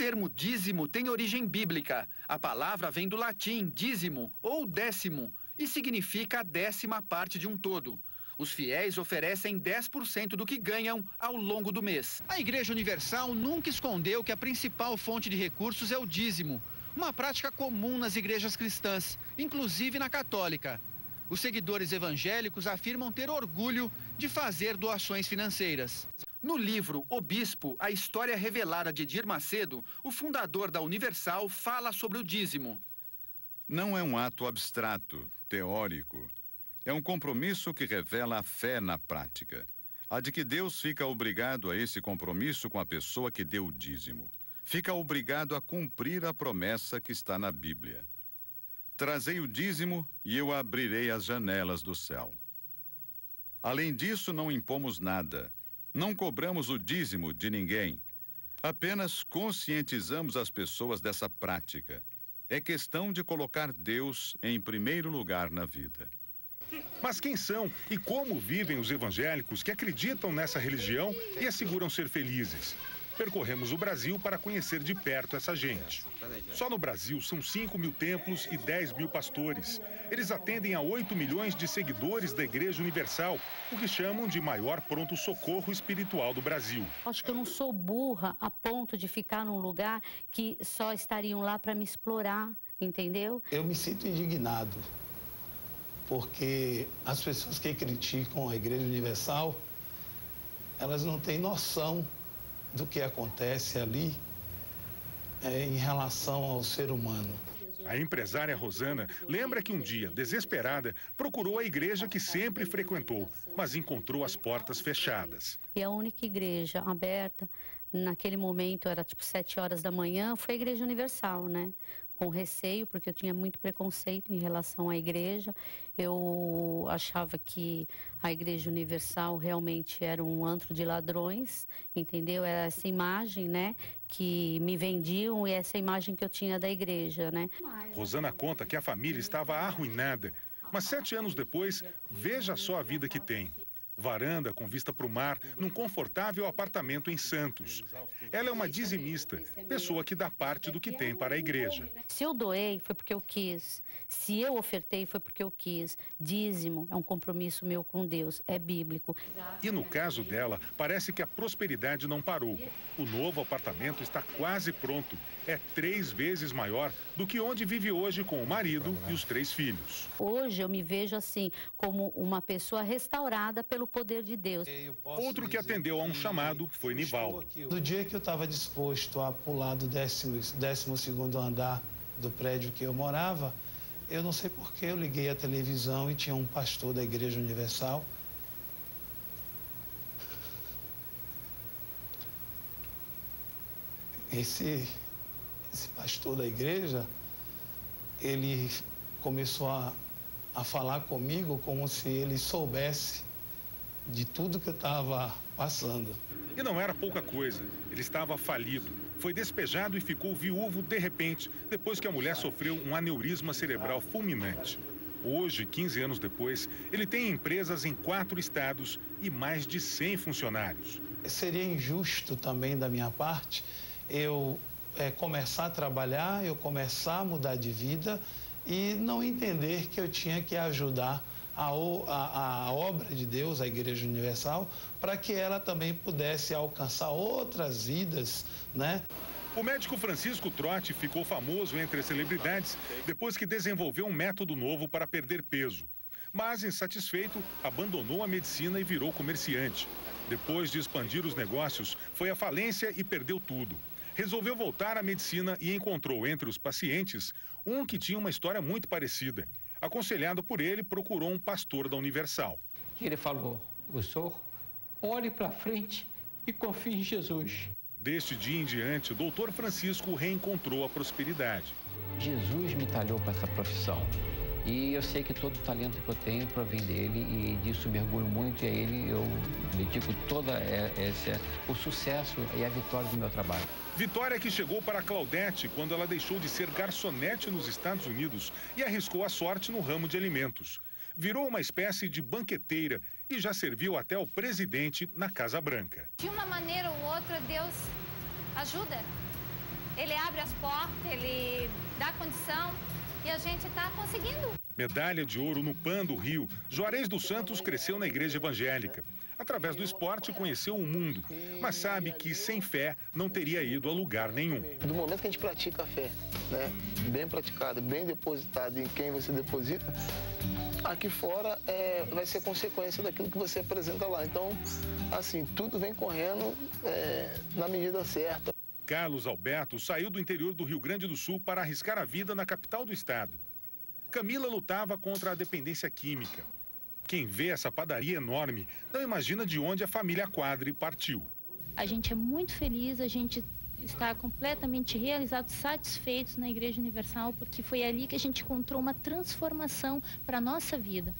termo dízimo tem origem bíblica. A palavra vem do latim dízimo ou décimo e significa a 10ª parte de um todo. Os fiéis oferecem 10% do que ganham ao longo do mês. A Igreja Universal nunca escondeu que a principal fonte de recursos é o dízimo, uma prática comum nas igrejas cristãs, inclusive na católica. Os seguidores evangélicos afirmam ter orgulho de fazer doações financeiras. No livro O Bispo, a história revelada de Edir Macedo, o fundador da Universal fala sobre o dízimo. Não é um ato abstrato, teórico. É um compromisso que revela a fé na prática. A de que Deus fica obrigado a esse compromisso com a pessoa que deu o dízimo. Fica obrigado a cumprir a promessa que está na Bíblia. Trazei o dízimo e eu abrirei as janelas do céu. Além disso, não impomos nada. Não cobramos o dízimo de ninguém. Apenas conscientizamos as pessoas dessa prática. É questão de colocar Deus em primeiro lugar na vida. Mas quem são e como vivem os evangélicos que acreditam nessa religião e asseguram ser felizes? Percorremos o Brasil para conhecer de perto essa gente. Só no Brasil são 5.000 templos e 10.000 pastores. Eles atendem a 8 milhões de seguidores da Igreja Universal, o que chamam de maior pronto-socorro espiritual do Brasil. Acho que eu não sou burra a ponto de ficar num lugar que só estariam lá para me explorar, entendeu? Eu me sinto indignado, porque as pessoas que criticam a Igreja Universal, elas não têm noção do que acontece ali em relação ao ser humano. A empresária Rosana lembra que um dia, desesperada, procurou a igreja que sempre frequentou, mas encontrou as portas fechadas. E a única igreja aberta, naquele momento, era tipo 7 horas da manhã, foi a Igreja Universal, né? Com receio, porque eu tinha muito preconceito em relação à igreja. Eu achava que a Igreja Universal realmente era um antro de ladrões, entendeu? Era essa imagem, né, que me vendiam e essa imagem que eu tinha da igreja, né? Rosana conta que a família estava arruinada, mas 7 anos depois, veja só a vida que tem. Varanda com vista para o mar, num confortável apartamento em Santos. Ela é uma dizimista, pessoa que dá parte do que tem para a igreja. Se eu doei, foi porque eu quis. Se eu ofertei, foi porque eu quis. Dízimo é um compromisso meu com Deus, é bíblico. E no caso dela, parece que a prosperidade não parou. O novo apartamento está quase pronto. É 3 vezes maior do que onde vive hoje com o marido e os 3 filhos. Hoje eu me vejo assim, como uma pessoa restaurada pelo poder de Deus. Outro que atendeu a um chamado foi Nivaldo. No dia que eu estava disposto a pular do 12º andar do prédio que eu morava, eu não sei por que eu liguei a televisão e tinha um pastor da Igreja Universal. Esse pastor da igreja, ele começou a falar comigo como se ele soubesse de tudo que eu estava passando. E não era pouca coisa, ele estava falido, foi despejado e ficou viúvo de repente, depois que a mulher sofreu um aneurisma cerebral fulminante. Hoje, 15 anos depois, ele tem empresas em 4 estados e mais de 100 funcionários. Seria injusto também da minha parte eu começar a trabalhar, eu começar a mudar de vida e não entender que eu tinha que ajudar a obra de Deus, a Igreja Universal, para que ela também pudesse alcançar outras vidas, né? O médico Francisco Trotti ficou famoso entre as celebridades depois que desenvolveu um método novo para perder peso. Mas, insatisfeito, abandonou a medicina e virou comerciante. Depois de expandir os negócios, foi à falência e perdeu tudo. Resolveu voltar à medicina e encontrou entre os pacientes um que tinha uma história muito parecida. Aconselhado por ele, procurou um pastor da Universal. Ele falou: o senhor olhe para frente e confie em Jesus. Deste dia em diante, o doutor Francisco reencontrou a prosperidade. Jesus me talhou para essa profissão. E eu sei que todo o talento que eu tenho provém dele e disso mergulho muito e a ele eu dedico o sucesso e a vitória do meu trabalho. Vitória que chegou para Claudete quando ela deixou de ser garçonete nos Estados Unidos e arriscou a sorte no ramo de alimentos. Virou uma espécie de banqueteira e já serviu até o presidente na Casa Branca. De uma maneira ou outra, Deus ajuda. ele abre as portas, ele dá condição e a gente está conseguindo. Medalha de ouro no PAN do Rio, Juarez dos Santos cresceu na igreja evangélica. Através do esporte, conheceu o mundo, mas sabe que sem fé não teria ido a lugar nenhum. Do momento que a gente pratica a fé, né, bem praticada, bem depositada em quem você deposita, aqui fora vai ser consequência daquilo que você apresenta lá. Então, assim, tudo vem correndo na medida certa. Carlos Alberto saiu do interior do Rio Grande do Sul para arriscar a vida na capital do estado. Camila lutava contra a dependência química. Quem vê essa padaria enorme não imagina de onde a família Quadri partiu. A gente é muito feliz, a gente está completamente realizados, satisfeitos na Igreja Universal, porque foi ali que a gente encontrou uma transformação para a nossa vida.